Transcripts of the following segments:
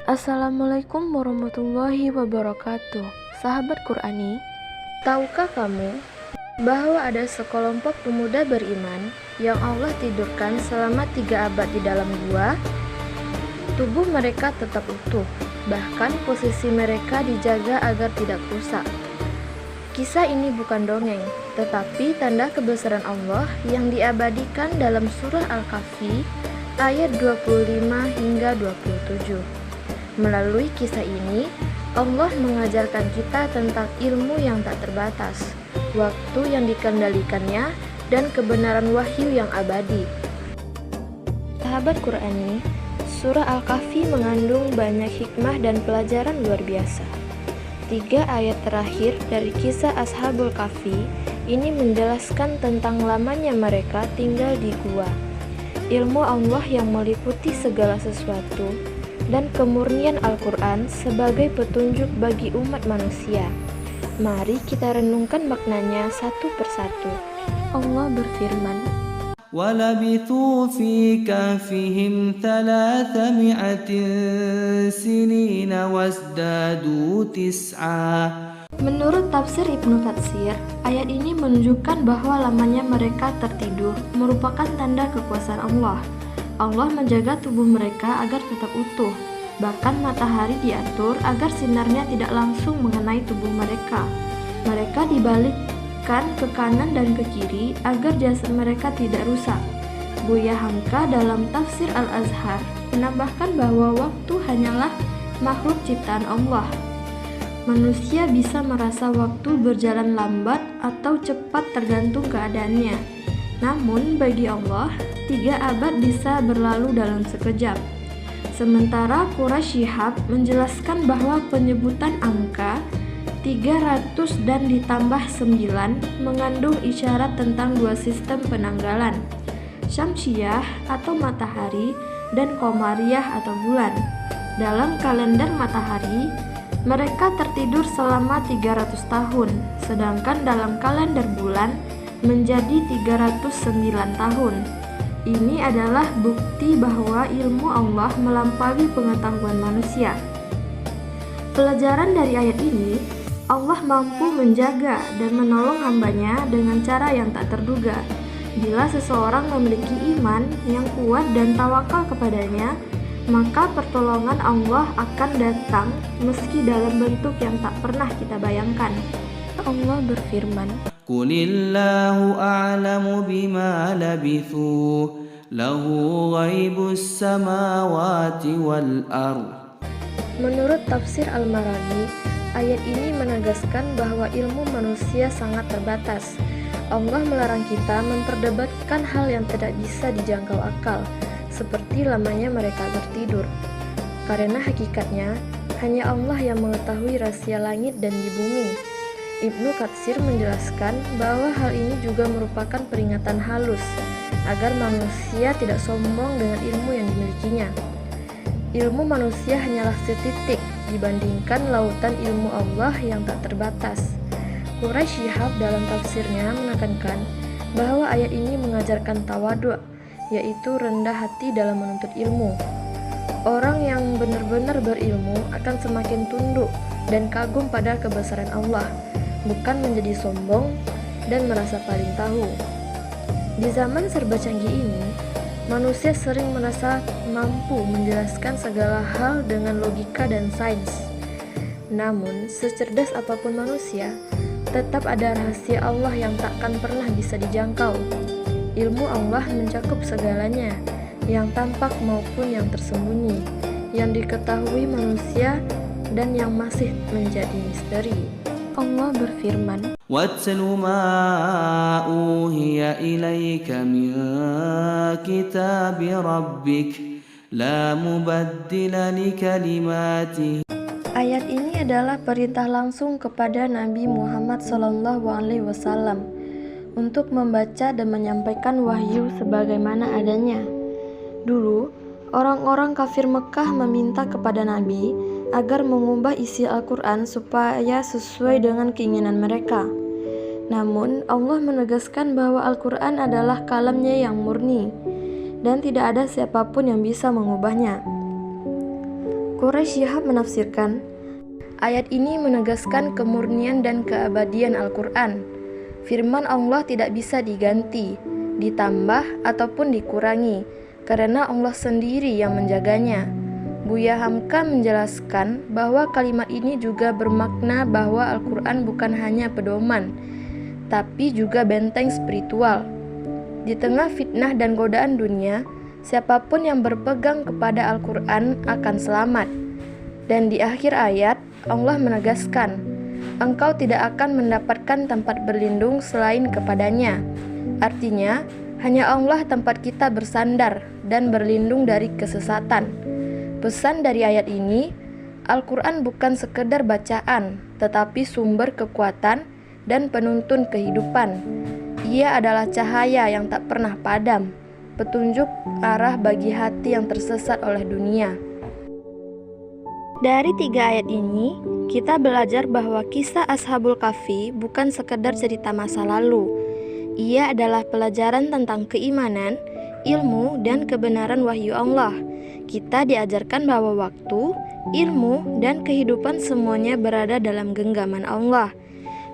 Assalamualaikum warahmatullahi wabarakatuh. Sahabat Qurani, tahukah kamu bahwa ada sekelompok pemuda beriman yang Allah tidurkan selama 3 abad di dalam gua? Tubuh mereka tetap utuh, bahkan posisi mereka dijaga agar tidak rusak. Kisah ini bukan dongeng, tetapi tanda kebesaran Allah yang diabadikan dalam surah Al-Kahfi ayat 25 hingga 27. Melalui kisah ini, Allah mengajarkan kita tentang ilmu yang tak terbatas, waktu yang dikendalikannya, dan kebenaran wahyu yang abadi. Sahabat Qurani, surah Al-Kahfi mengandung banyak hikmah dan pelajaran luar biasa. 3 ayat terakhir dari kisah Ashabul Kahfi ini menjelaskan tentang lamanya mereka tinggal di gua, ilmu Allah yang meliputi segala sesuatu, dan kemurnian Al-Quran sebagai petunjuk bagi umat manusia. Mari kita renungkan maknanya satu persatu. Allah berfirman, وَلَبِثُوا فِي كَهْفِهِمْ 300 سِنِينَ وَازْدَادُوا تِسْعًا. Menurut tafsir Ibnu Katsir, ayat ini menunjukkan bahwa lamanya mereka tertidur merupakan tanda kekuasaan Allah. Allah menjaga tubuh mereka agar tetap utuh. Bahkan matahari diatur agar sinarnya tidak langsung mengenai tubuh mereka. Mereka dibalikkan ke kanan dan ke kiri agar jasad mereka tidak rusak. Buya Hamka dalam tafsir Al-Azhar menambahkan bahwa waktu hanyalah makhluk ciptaan Allah. Manusia bisa merasa waktu berjalan lambat atau cepat tergantung keadaannya. Namun bagi Allah, 3 abad bisa berlalu dalam sekejap. Sementara Quraisy Shihab menjelaskan bahwa penyebutan angka 300 dan ditambah 9 mengandung isyarat tentang 2 sistem penanggalan, Syamsiyah atau matahari dan Qomariyah atau bulan. Dalam kalender matahari, mereka tertidur selama 300 tahun, sedangkan dalam kalender bulan menjadi 309 tahun. Ini adalah bukti bahwa ilmu Allah melampaui pengetahuan manusia. Pelajaran dari ayat ini, Allah mampu menjaga dan menolong hambanya dengan cara yang tak terduga. Bila seseorang memiliki iman yang kuat dan tawakal kepadanya, maka pertolongan Allah akan datang meski dalam bentuk yang tak pernah kita bayangkan. Allah berfirman, قُلِ اللَّهُ أَعْلَمُ بِمَا لَبِثُوا لَهُ غَيْبُ السَّمَاوَاتِ وَالْأَرْضِ. Menurut tafsir Al-Maraghi, ayat ini menegaskan bahwa ilmu manusia sangat terbatas. Allah melarang kita memperdebatkan hal yang tidak bisa dijangkau akal, seperti lamanya mereka tertidur. Karena hakikatnya, hanya Allah yang mengetahui rahasia langit dan di bumi. Ibnu Katsir menjelaskan bahwa hal ini juga merupakan peringatan halus agar manusia tidak sombong dengan ilmu yang dimilikinya. Ilmu manusia hanyalah setitik dibandingkan lautan ilmu Allah yang tak terbatas. Quraisy Shihab dalam tafsirnya menekankan bahwa ayat ini mengajarkan tawadu', yaitu rendah hati dalam menuntut ilmu. Orang yang benar-benar berilmu akan semakin tunduk dan kagum pada kebesaran Allah, bukan menjadi sombong dan merasa paling tahu. Di zaman serba canggih ini, manusia sering merasa mampu menjelaskan segala hal dengan logika dan sains. Namun, secerdas apapun manusia, tetap ada rahasia Allah yang takkan pernah bisa dijangkau. Ilmu Allah mencakup segalanya, yang tampak maupun yang tersembunyi, yang diketahui manusia dan yang masih menjadi misteri. Allah berfirman, وَاتْلُ مَا أُوحِيَ إِلَيْكَ مِنْ كِتَابِ رَبِّكَ لَا مُبَدِّلَ لِكَلِمَاتِهِ. Ayat ini adalah perintah langsung kepada Nabi Muhammad SAW untuk membaca dan menyampaikan wahyu sebagaimana adanya. Dulu, orang-orang kafir Mekah meminta kepada Nabi agar mengubah isi Al-Quran supaya sesuai dengan keinginan mereka. Namun, Allah menegaskan bahwa Al-Quran adalah kalamnya yang murni dan tidak ada siapapun yang bisa mengubahnya. Quraisy Shihab menafsirkan, ayat ini menegaskan kemurnian dan keabadian Al-Quran. Firman Allah tidak bisa diganti, ditambah ataupun dikurangi, karena Allah sendiri yang menjaganya. Buya Hamka menjelaskan bahwa kalimat ini juga bermakna bahwa Al-Quran bukan hanya pedoman, tapi juga benteng spiritual. Di tengah fitnah dan godaan dunia, siapapun yang berpegang kepada Al-Quran akan selamat. Dan di akhir ayat, Allah menegaskan, engkau tidak akan mendapatkan tempat berlindung selain kepadanya. Artinya, hanya Allah tempat kita bersandar dan berlindung dari kesesatan. Pesan dari ayat ini, Al-Quran bukan sekedar bacaan, tetapi sumber kekuatan dan penuntun kehidupan. Ia adalah cahaya yang tak pernah padam, petunjuk arah bagi hati yang tersesat oleh dunia. Dari 3 ayat ini, kita belajar bahwa kisah Ashabul Kahfi bukan sekedar cerita masa lalu. Ia adalah pelajaran tentang keimanan, ilmu, dan kebenaran wahyu Allah. Kita diajarkan bahwa waktu, ilmu, dan kehidupan semuanya berada dalam genggaman Allah.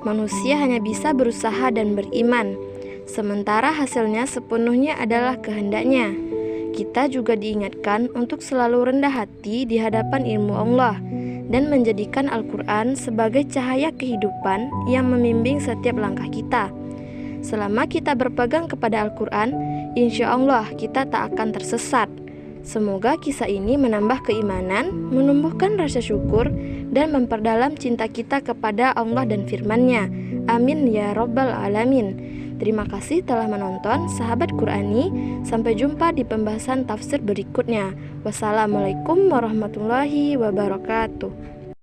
Manusia hanya bisa berusaha dan beriman, sementara hasilnya sepenuhnya adalah kehendaknya. Kita juga diingatkan untuk selalu rendah hati di hadapan ilmu Allah dan menjadikan Al-Quran sebagai cahaya kehidupan yang membimbing setiap langkah kita. Selama kita berpegang kepada Al-Quran, insya Allah kita tak akan tersesat. Semoga kisah ini menambah keimanan, menumbuhkan rasa syukur, dan memperdalam cinta kita kepada Allah dan firman-Nya. Amin ya Rabbal Alamin. Terima kasih telah menonton Sahabat Qurani. Sampai jumpa di pembahasan tafsir berikutnya. Wassalamualaikum warahmatullahi wabarakatuh.